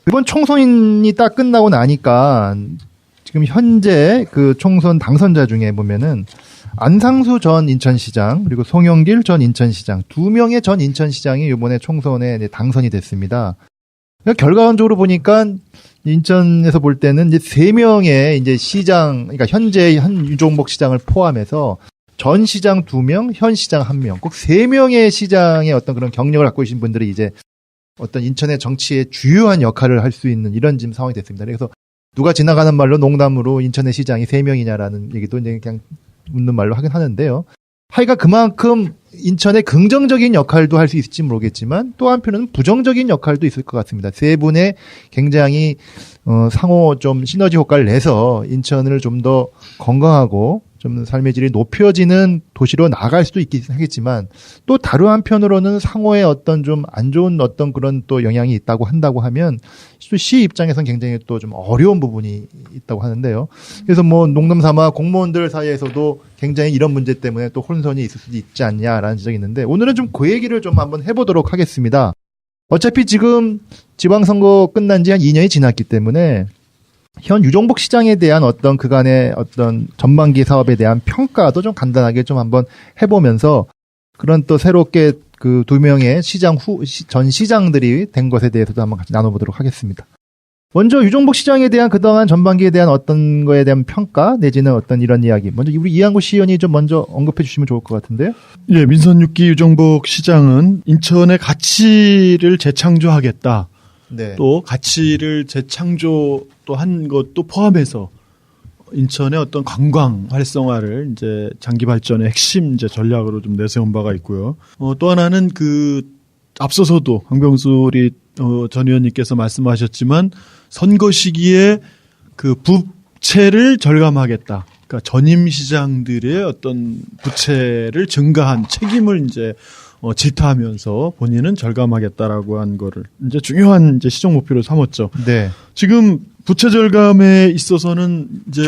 이번 총선이 딱 끝나고 나니까 지금 현재 그 총선 당선자 중에 보면은 안상수 전 인천시장 그리고 송영길 전 인천시장 두 명의 전 인천시장이 이번에 총선에 당선이 됐습니다. 그러니까 결과론적으로 보니까 인천에서 볼 때는 이제 세 명의 이제 시장, 그러니까 현재 현 유종복 시장을 포함해서 전 시장 2명, 현 시장 1명, 꼭 3명의 시장의 어떤 그런 경력을 갖고 계신 분들이 이제 어떤 인천의 정치의 주요한 역할을 할 수 있는 이런 지금 상황이 됐습니다. 그래서 누가 지나가는 말로 농담으로 인천의 시장이 3명이냐라는 얘기도 이제 그냥 웃는 말로 하긴 하는데요. 하여간 그만큼 인천의 긍정적인 역할도 할 수 있을지 모르겠지만 또 한편은 부정적인 역할도 있을 것 같습니다. 세 분의 굉장히 상호 좀 시너지 효과를 내서 인천을 좀 더 건강하고 좀 삶의 질이 높여지는 도시로 나아갈 수도 있긴 하겠지만 또 다른 한편으로는 상호의 어떤 좀 안 좋은 어떤 그런 또 영향이 있다고 한다고 하면 또 시 입장에서는 굉장히 또 좀 어려운 부분이 있다고 하는데요. 그래서 뭐 농담 삼아 공무원들 사이에서도 굉장히 이런 문제 때문에 또 혼선이 있을 수도 있지 않냐라는 지적이 있는데 오늘은 좀 그 얘기를 좀 한번 해보도록 하겠습니다. 어차피 지금 지방선거 끝난 지 한 2년이 지났기 때문에 현 유종복 시장에 대한 어떤 그간의 어떤 전반기 사업에 대한 평가도 좀 간단하게 좀 한번 해보면서 그런 또 새롭게 그 2명의 전 시장들이 된 것에 대해서도 한번 같이 나눠보도록 하겠습니다. 먼저 유종복 시장에 대한 그동안 전반기에 대한 어떤 거에 대한 평가 내지는 어떤 이런 이야기. 먼저 우리 이한구 시의원이 좀 먼저 언급해 주시면 좋을 것 같은데요. 예, 민선 6기 유종복 시장은 인천의 가치를 재창조하겠다. 네. 또 가치를 재창조 또 한 것도 포함해서 인천의 어떤 관광 활성화를 이제 장기 발전의 핵심 이제 전략으로 좀 내세운 바가 있고요. 또 하나는 그 앞서서도 강병수 우리 전 의원님께서 말씀하셨지만 선거 시기에 그 부채를 절감하겠다. 그러니까 전임 시장들의 어떤 부채를 증가한 책임을 이제 질타하면서 본인은 절감하겠다라고 한 거를 이제 중요한 이제 시정 목표로 삼았죠. 네. 지금 부채 절감에 있어서는 이제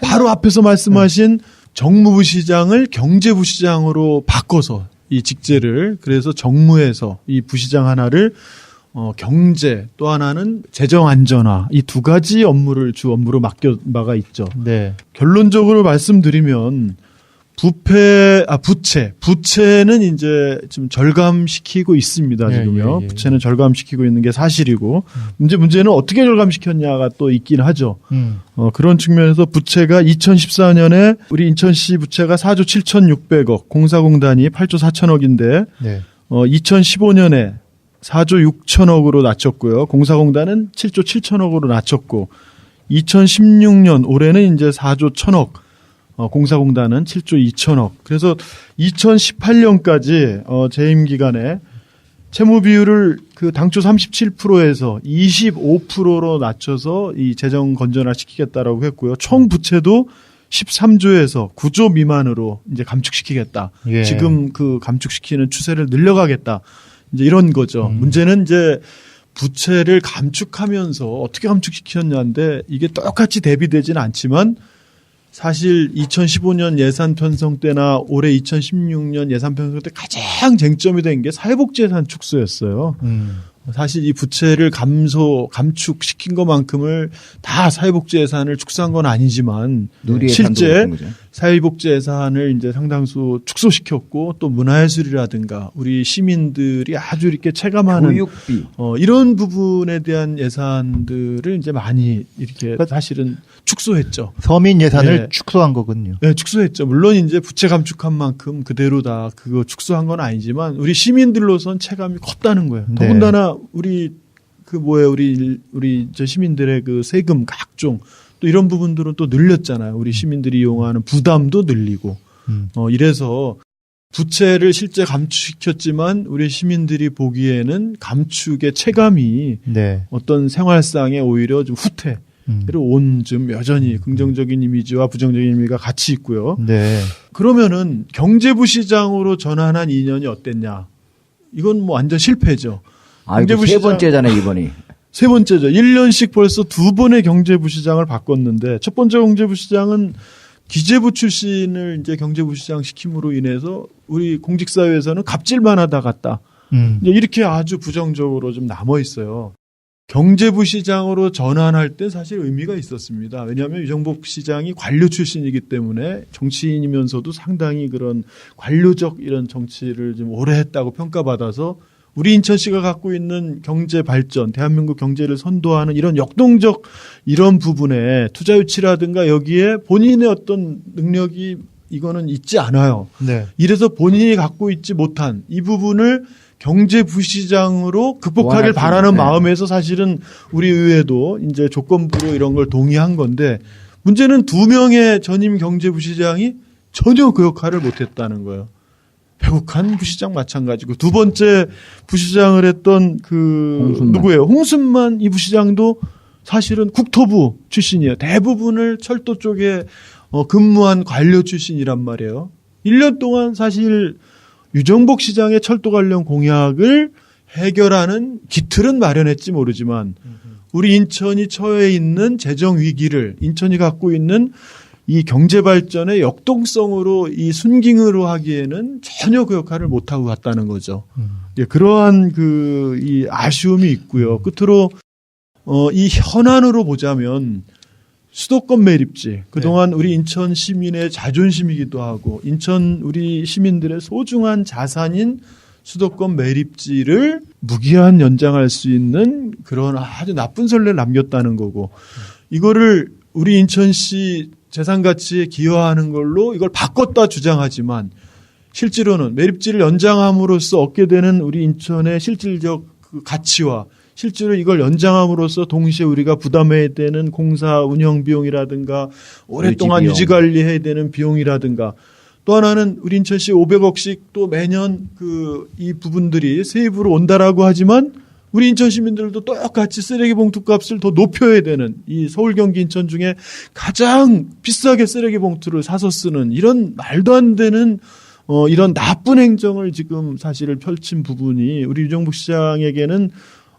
바로 앞에서 말씀하신 정무부 시장을 경제부 시장으로 바꿔서 이 직제를 그래서 정무에서 이 부시장 하나를 경제 또 하나는 재정 안전화 이 두 가지 업무를 주 업무로 맡겨 바가 있죠. 네. 결론적으로 말씀드리면 부채는 이제 지금 절감시키고 있습니다. 지금요. 예. 부채는 절감시키고 있는 게 사실이고 문제는 어떻게 절감시켰냐가 또 있긴 하죠. 그런 측면에서 부채가 2014년에 우리 인천시 부채가 4조 7,600억, 공사공단이 8조 4천억인데 네. 2015년에 4조 6천억으로 낮췄고요. 공사공단은 7조 7천억으로 낮췄고 2016년 올해는 이제 4조 1천억. 공사공단은 7조 2천억. 그래서 2018년까지 재임 기간에 채무 비율을 그 당초 37%에서 25%로 낮춰서 이 재정 건전화시키겠다라고 했고요. 총 부채도 13조에서 9조 미만으로 이제 감축시키겠다. 예. 지금 그 감축시키는 추세를 늘려가겠다. 이제 이런 거죠. 문제는 이제 부채를 감축하면서 어떻게 감축시켰냐인데 이게 똑같이 대비되지는 않지만 사실 2015년 예산 편성 때나 올해 2016년 예산 편성 때 가장 쟁점이 된 게 사회복지 예산 축소였어요. 사실 이 부채를 감축시킨 것만큼을 다 사회복지 예산을 축소한 건 아니지만 실제 사회복지 예산을 이제 상당수 축소시켰고 또 문화예술이라든가 우리 시민들이 아주 이렇게 체감하는 교육비 이런 부분에 대한 예산들을 이제 많이 이렇게 사실은 축소했죠. 서민 예산을 네. 축소한 거군요. 네, 축소했죠. 물론 이제 부채 감축한 만큼 그대로 다 그거 축소한 건 아니지만 우리 시민들로선 체감이 컸다는 거예요. 네. 더군다나 우리 저 시민들의 그 세금 각종 또 이런 부분들은 또 늘렸잖아요. 우리 시민들이 이용하는 부담도 늘리고 이래서 부채를 실제 감축시켰지만 우리 시민들이 보기에는 감축의 체감이 네. 어떤 생활상에 오히려 좀 후퇴. 그리고 좀 여전히 긍정적인 이미지와 부정적인 이미지가 같이 있고요. 네. 그러면은 경제부 시장으로 전환한 2년이 어땠냐? 이건 뭐 완전 실패죠. 경제부 세 번째잖아요, 이번이. 세 번째죠. 1년씩 벌써 2번의 경제부 시장을 바꿨는데 첫 번째 경제부 시장은 기재부 출신을 이제 경제부 시장 시킴으로 인해서 우리 공직사회에서는 갑질만 하다 갔다. 이제 이렇게 아주 부정적으로 좀 남아 있어요. 경제부 시장으로 전환할 때 사실 의미가 있었습니다. 왜냐하면 유정복 시장이 관료 출신이기 때문에 정치인이면서도 상당히 그런 관료적 이런 정치를 좀 오래 했다고 평가받아서 우리 인천시가 갖고 있는 경제 발전, 대한민국 경제를 선도하는 이런 역동적 이런 부분에 투자 유치라든가 여기에 본인의 어떤 능력이 이거는 있지 않아요. 네. 이래서 본인이 갖고 있지 못한 이 부분을 경제부시장으로 극복하길 바라는 마음에서 사실은 우리 의회도 이제 조건부로 이런 걸 동의한 건데 문제는 2명의 전임 경제부시장이 전혀 그 역할을 못했다는 거예요. 배국한 부시장 마찬가지고 두 번째 부시장을 했던 홍순만. 누구예요? 홍순만 이 부시장도 사실은 국토부 출신이에요. 대부분을 철도 쪽에 근무한 관료 출신이란 말이에요. 1년 동안 사실 유정복 시장의 철도 관련 공약을 해결하는 기틀은 마련했지 모르지만 우리 인천이 처해 있는 재정 위기를 인천이 갖고 있는 이 경제 발전의 역동성으로 이 순깅으로 하기에는 전혀 그 역할을 못하고 갔다는 거죠. 예, 그러한 이 아쉬움이 있고요. 끝으로 이 현안으로 보자면 수도권 매립지 그동안 우리 인천 시민의 자존심이기도 하고 인천 우리 시민들의 소중한 자산인 수도권 매립지를 무기한 연장할 수 있는 그런 아주 나쁜 선례를 남겼다는 거고 이거를 우리 인천시 재산 가치에 기여하는 걸로 이걸 바꿨다 주장하지만 실제로는 매립지를 연장함으로써 얻게 되는 우리 인천의 실질적 그 가치와 실제로 이걸 연장함으로써 동시에 우리가 부담해야 되는 공사 운영 비용이라든가 오랫동안 유지 관리해야 되는 비용이라든가 또 하나는 우리 인천시 500억씩 또 매년 이 부분들이 세입으로 온다라고 하지만 우리 인천 시민들도 똑같이 쓰레기 봉투 값을 더 높여야 되는 이 서울 경기 인천 중에 가장 비싸게 쓰레기 봉투를 사서 쓰는 이런 말도 안 되는 이런 나쁜 행정을 지금 사실을 펼친 부분이 우리 유정복 시장에게는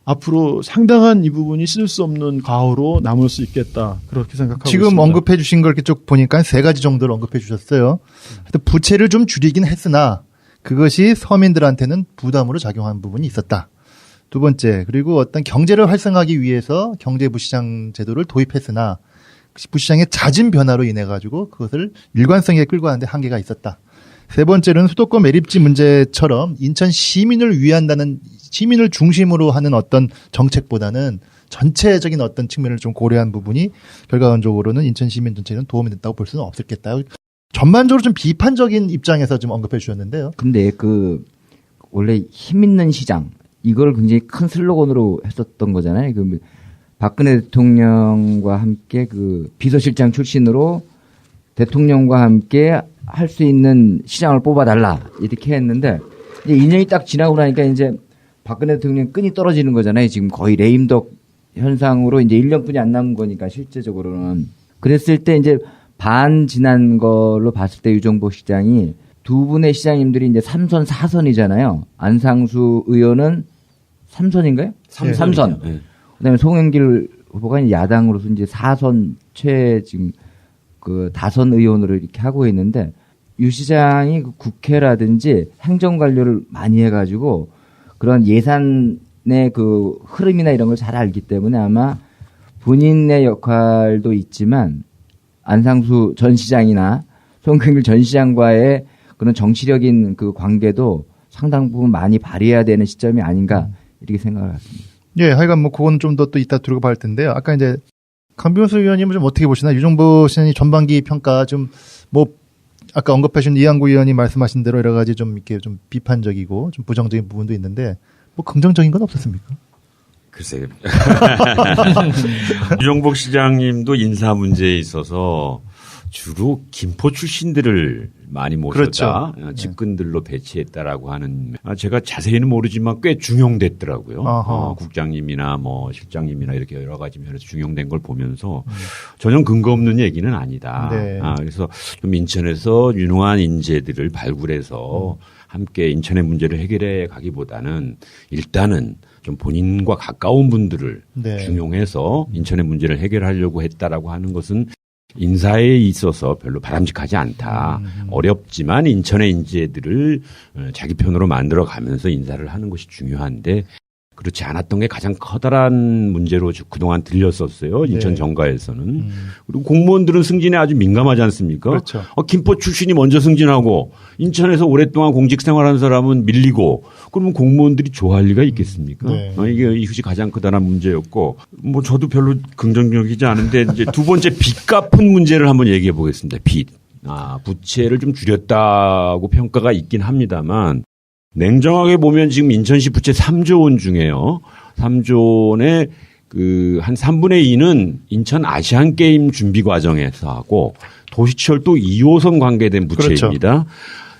앞으로 상당한 이 부분이 씻을 수 없는 과오로 남을 수 있겠다. 그렇게 생각하고 지금 있습니다. 언급해 주신 걸 이렇게 쭉 보니까 3가지 정도를 언급해 주셨어요. 하여튼 부채를 좀 줄이긴 했으나 그것이 서민들한테는 부담으로 작용한 부분이 있었다. 두 번째, 그리고 어떤 경제를 활성화하기 위해서 경제부시장 제도를 도입했으나 부시장의 잦은 변화로 인해 가지고 그것을 일관성에 끌고 가는데 한계가 있었다. 세 번째는 수도권 매립지 문제처럼 인천 시민을 위한다는 시민을 중심으로 하는 어떤 정책보다는 전체적인 어떤 측면을 좀 고려한 부분이 결과론적으로는 인천 시민 전체에는 도움이 됐다고 볼 수는 없었겠다. 전반적으로 좀 비판적인 입장에서 좀 언급해 주셨는데요. 근데 원래 힘 있는 시장 이걸 굉장히 큰 슬로건으로 했었던 거잖아요. 박근혜 대통령과 함께 비서실장 출신으로 대통령과 함께 할 수 있는 시장을 뽑아달라 이렇게 했는데 이제 2년이 딱 지나고 나니까 이제 박근혜 대통령 끈이 떨어지는 거잖아요. 지금 거의 레임덕 현상으로 이제 1년뿐이 안 남은 거니까 실제적으로는 그랬을 때 이제 반 지난 걸로 봤을 때 유정복 시장이 두 분의 시장님들이 이제 3선 4선이잖아요. 안상수 의원은 3선인가요? 3선. 네. 그다음에 송영길 후보가 야당으로서 이제 4선 지금 다선 의원으로 이렇게 하고 있는데 유 시장이 국회라든지 행정관료를 많이 해가지고 그런 예산의 흐름이나 이런 걸 잘 알기 때문에 아마 본인의 역할도 있지만 안상수 전 시장이나 송영길 전 시장과의 그런 정치력인 관계도 상당 부분 많이 발휘해야 되는 시점이 아닌가 이렇게 생각을 했습니다. 예, 하여간 그건 좀 더 또 이따 들어가 봐야 할 텐데요. 아까 이제 강병수 의원님은 좀 어떻게 보시나? 유정복 시장이 전반기 평가 아까 언급하신 이한구 의원이 말씀하신 대로 여러 가지 좀 이렇게 좀 비판적이고 좀 부정적인 부분도 있는데 긍정적인 건 없었습니까? 글쎄요. 유정복 시장님도 인사 문제에 있어서 주로 김포 출신들을 많이 모셨다. 그렇죠. 직근들로 배치했다라고 하는 제가 자세히는 모르지만 꽤 중용됐더라고요. 국장님이나 실장님이나 이렇게 여러 가지 면에서 중용된 걸 보면서 전혀 근거 없는 얘기는 아니다. 네. 그래서 좀 인천에서 유능한 인재들을 발굴해서 함께 인천의 문제를 해결해 가기보다는 일단은 좀 본인과 가까운 분들을 중용해서 인천의 문제를 해결하려고 했다라고 하는 것은 인사에 있어서 별로 바람직하지 않다. 어렵지만 인천의 인재들을 자기 편으로 만들어 가면서 인사를 하는 것이 중요한데 그렇지 않았던 게 가장 커다란 문제로 그동안 들렸었어요. 인천 네. 정가에서는. 그리고 공무원들은 승진에 아주 민감하지 않습니까? 그렇죠. 김포 출신이 먼저 승진하고 인천에서 오랫동안 공직 생활한 사람은 밀리고 그러면 공무원들이 좋아할 리가 있겠습니까? 네. 이것이 가장 커다란 문제였고 뭐 저도 별로 긍정적이지 않은데 이제 두 번째 빚 갚은 문제를 한번 얘기해 보겠습니다. 빚. 부채를 좀 줄였다고 평가가 있긴 합니다만 냉정하게 보면 지금 인천시 부채 3조 원 중에요. 3조 원의 한 3분의 2는 인천 아시안 게임 준비 과정에서 하고 도시철도 2호선 관계된 부채입니다. 그렇죠.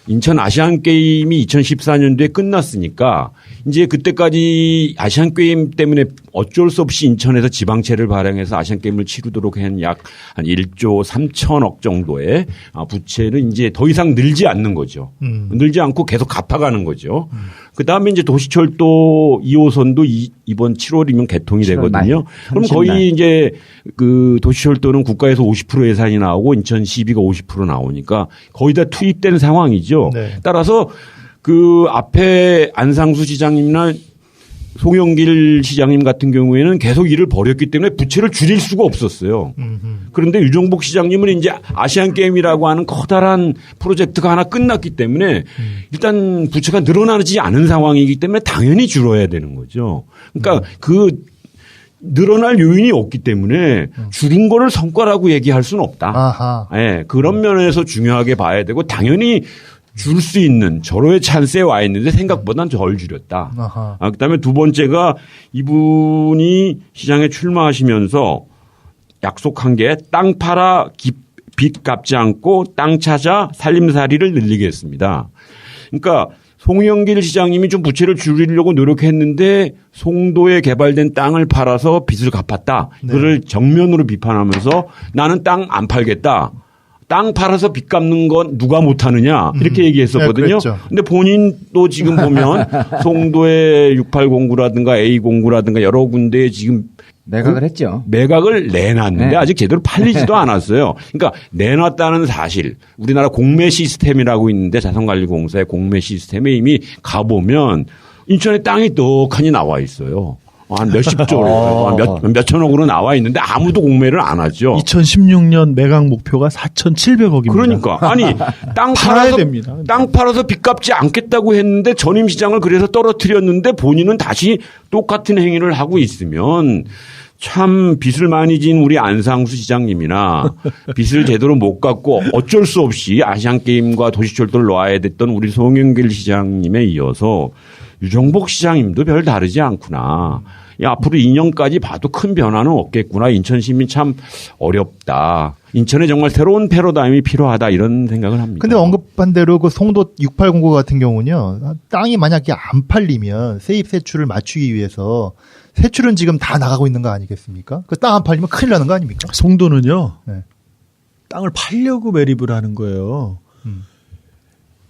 인천 아시안 게임이 2014년도에 끝났으니까 이제 그때까지 아시안 게임 때문에 어쩔 수 없이 인천에서 지방채를 발행해서 아시안 게임을 치르도록 한 약 한 1조 3천억 정도의 부채는 이제 더 이상 늘지 않는 거죠. 늘지 않고 계속 갚아가는 거죠. 그다음에 이제 도시철도 2호선도 이번 7월이면 개통이 되거든요. 그럼 거의 이제 도시철도는 국가에서 50% 예산이 나오고 인천 시비가 50% 나오니까 거의 다 투입된 상황이죠. 네. 따라서 앞에 안상수 시장님이나 송영길 시장님 같은 경우에는 계속 일을 벌였기 때문에 부채를 줄일 수가 없었어요. 그런데 유정복 시장님은 이제 아시안 게임이라고 하는 커다란 프로젝트가 하나 끝났기 때문에 일단 부채가 늘어나지 않은 상황이기 때문에 당연히 줄어야 되는 거죠. 그러니까 늘어날 요인이 없기 때문에 줄은 거를 성과라고 얘기할 수는 없다. 네, 그런 면에서 중요하게 봐야 되고 당연히 줄 수 있는 절호의 찬스에 와 있는데 생각보다는 덜 줄였다. 그다음에 두 번째가 이분이 시장에 출마하시면서 약속한 게 땅 팔아 빚 갚지 않고 땅 찾아 살림살이를 늘리겠습니다. 그러니까 송영길 시장님이 좀 부채를 줄이려고 노력했는데 송도에 개발된 땅을 팔아서 빚을 갚았다. 네. 그걸 정면으로 비판하면서 나는 땅 안 팔겠다. 땅 팔아서 빚 갚는 건 누가 못하느냐 이렇게 얘기했었거든요. 그런데 본인도 지금 보면 송도의 6809라든가 A09라든가 여러 군데에 지금 매각을 했죠. 매각을 내놨는데 네. 아직 제대로 팔리지도 않았어요. 그러니까 내놨다는 사실. 우리나라 공매 시스템이라고 있는데 자산관리공사의 공매 시스템에 이미 가보면 인천에 땅이 떡하니 나와 있어요. 한 몇십 조로, 몇천억으로 나와 있는데 아무도 공매를 안 하죠. 2016년 매각 목표가 4,700억입니다. 그러니까. 아니, 땅 팔아서 빚 갚지 않겠다고 했는데 전임시장을 그래서 떨어뜨렸는데 본인은 다시 똑같은 행위를 하고 있으면 참 빚을 많이 진 우리 안상수 시장님이나 빚을 제대로 못 갚고 어쩔 수 없이 아시안게임과 도시철도를 놔야 됐던 우리 송영길 시장님에 이어서 유정복 시장님도 별 다르지 않구나. 앞으로 2년까지 봐도 큰 변화는 없겠구나. 인천 시민 참 어렵다. 인천에 정말 새로운 패러다임이 필요하다 이런 생각을 합니다. 근데 언급한 대로 그 송도 6809 같은 경우는요. 땅이 만약에 안 팔리면 세입 세출을 맞추기 위해서 세출은 지금 다 나가고 있는 거 아니겠습니까? 그 땅 안 팔리면 큰일 나는 거 아닙니까? 송도는요. 네. 땅을 팔려고 매립을 하는 거예요.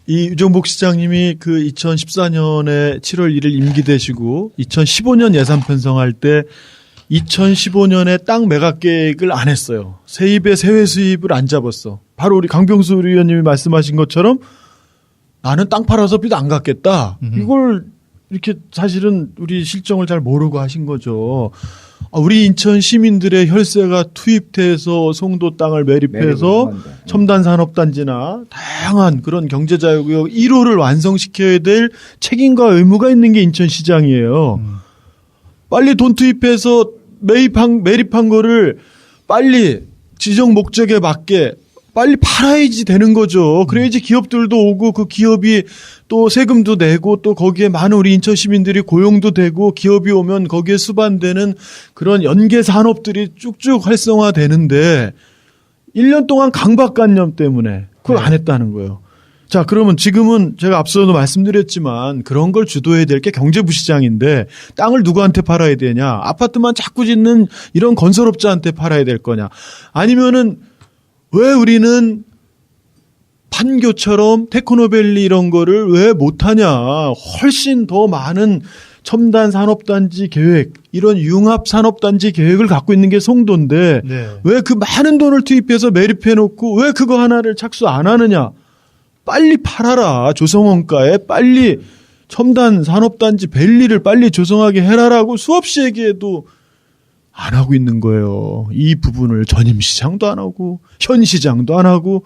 이 유정복 시장님이 그 2014년에 7월 1일 임기되시고 2015년 예산 편성할 때 2015년에 땅 매각 계획을 안 했어요. 세입에 세외 수입을 안 잡았어. 바로 우리 강병수 의원님이 말씀하신 것처럼 나는 땅 팔아서 빚 안 갚겠다. 이걸 이렇게 사실은 우리 실정을 잘 모르고 하신 거죠. 우리 인천 시민들의 혈세가 투입돼서 송도 땅을 매립해서 첨단산업단지나 다양한 그런 경제자유구역 1호를 완성시켜야 될 책임과 의무가 있는 게 인천시장이에요. 빨리 돈 투입해서 매립한 거를 빨리 지정 목적에 맞게 빨리 팔아야지 되는 거죠. 그래야지 기업들도 오고 그 기업이 또 세금도 내고 또 거기에 많은 우리 인천 시민들이 고용도 되고 기업이 오면 거기에 수반되는 그런 연계 산업들이 쭉쭉 활성화되는데 1년 동안 강박관념 때문에 그걸 안 했다는 거예요. 자, 그러면 지금은 제가 앞서도 말씀드렸지만 그런 걸 주도해야 될 게 경제부시장인데 땅을 누구한테 팔아야 되냐? 아파트만 자꾸 짓는 이런 건설업자한테 팔아야 될 거냐? 아니면은 왜 우리는 판교처럼 테크노밸리 이런 거를 왜 못하냐. 훨씬 더 많은 첨단 산업단지 계획, 이런 융합 산업단지 계획을 갖고 있는 게 송도인데 네. 왜 그 많은 돈을 투입해서 매립해놓고 왜 그거 하나를 착수 안 하느냐. 빨리 팔아라. 조성원가에 빨리 첨단 산업단지 밸리를 빨리 조성하게 해라라고 수없이 얘기해도 안 하고 있는 거예요. 이 부분을 전임시장도 안 하고 현 시장도 안 하고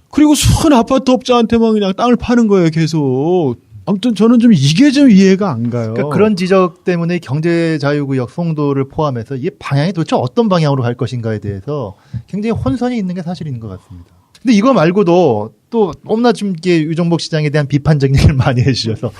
그리고 수많은 아파트 업자한테만 그냥 땅을 파는 거예요. 계속. 아무튼 저는 좀 이게 좀 이해가 안 가요. 그러니까 그런 지적 때문에 경제자유구역 송도를 포함해서 이게 방향이 도대체 어떤 방향으로 갈 것인가에 대해서 굉장히 혼선이 있는 게 사실인 것 같습니다. 근데 이거 말고도 또 너무나 좀 이게 유정복 시장에 대한 비판적 얘기를 많이 해주셔서